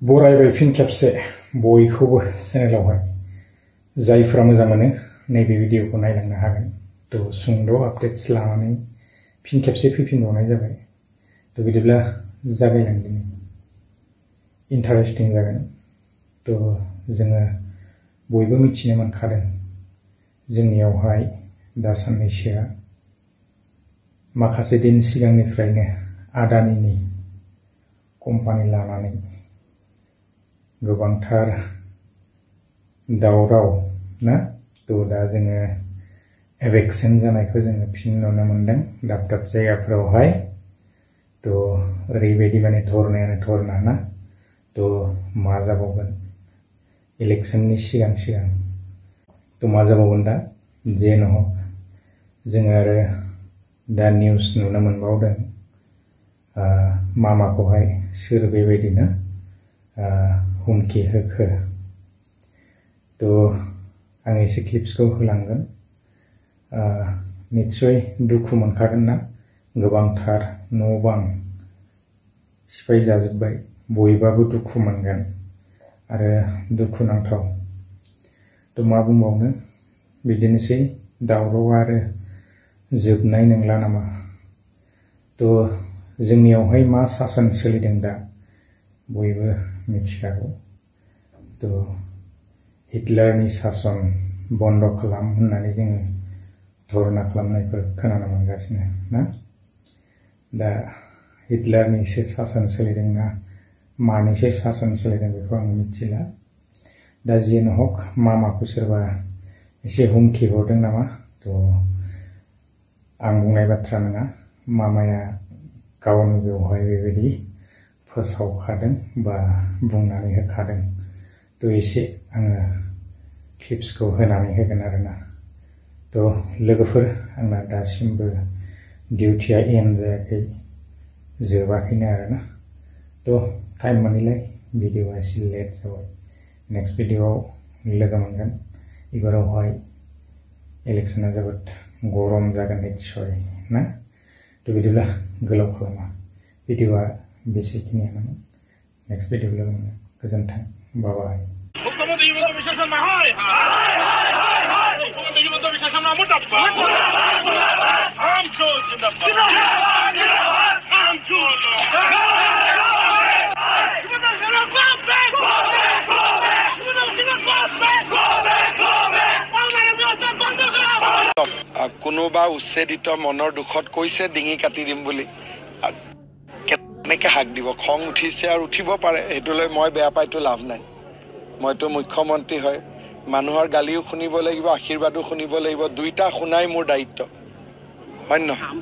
बरायबाय फिन खेबसे बयखौबो चेनेलावहाय जायफ्रा मोजां मोनो नैबे भिडिअखौ नायलांनो हागोन तो सुंद' आपडेट्स लानानै फिन खेबसे फैफिनबावनाय जाबाय तो बिदिब्ला जागायलांदिनि इन्टारेस्टिं जागोन तो जोङो बयबो मिथिनो मोनखादों जोंनियावहाय दा साननैसोआ माखासे दिन सिगांनिफ्रायनो आदानिनि कम्पानि लानानै गोबांथार दावराव ना तो दा जोङो एवेक्सन जानायखौ जोङो फिन नुनो मोनदों दाब दाब जायगाफोरावहाय तो ओरैबायदि माने धरनायानो धरना ना तो मा जाबावगोन इलेक्शननि सिगां सिगां तो मा जाबावगोन दा जेन' हक जोङो आरो दा निउस नुनो मोनबावदों मामाखौहाय सोर बेबायदिनो हुमखि होखो तो आं एसे क्लिप्सखौ होलांगोन निश्चय दुखु मोनखागोन ना गोबांथार न' बां सिफाय जाजोब्बाय बयबाबो दुखु मोनगोन आरो दुखु नांथाव तो मा बुंबावनो बिदिनोसै दावराव आरो जोबनाय नंला नामा तो जोंनियावहाय मा सासन सोलिदों दा बयबो मिथिखागौ तो हिटलारनि सासन बन्द खालाम होननानै जोङो धरना खालामनायफोर खोनानो मोनगासिनो ना दा हिटलारनिसो सासन सोलिदोंना मानिसो सासन सोलिदों बेखौ आं मिथिला दा जियानो हक मामाखौ सोरबा एसे हुमखि हरदों नामा तो आं बुंनाय बाथ्रा नङा मामाया गावनो बेवहाय बेबायदि फोसावखादों बा बुंनानै होखादों तो एसे आङो क्लिप्सखौ होनानै होगोन आरोना तो लोगोफोर आंना दासिमबो डिउटिया एन्ड जायाखै जोबाखैनो आरोना तो टाइम मोनैलाय भिडिअआ एसे लेट जाबाय नेक्स्ट भिडिअआव लोगो मोनगोन एबारावहाय इलेक्शना जोबोद गरम जागोन निश्चय ना तो बिदिब्ला गोलाव खालामा भिडिअआ बेसेखिनियानोमोन नेक्स्ट भिडिअ लोगो मोनगोन गोजोन्थों बाय কোনোবা উচ্ছেদিত মনৰ দুখত কৈছে ডিঙি কাটি দিম বুলি কেনেকৈ হাক দিব খং উঠিছে আৰু উঠিব পাৰে সেইটোলৈ মই বেয়া পাইতো লাভ নাই মইতো মুখ্যমন্ত্ৰী হয় মানুহৰ গালিও শুনিব লাগিব আশীৰ্বাদো শুনিব লাগিব দুইটা শুনাই মোৰ দায়িত্ব হয় নহয়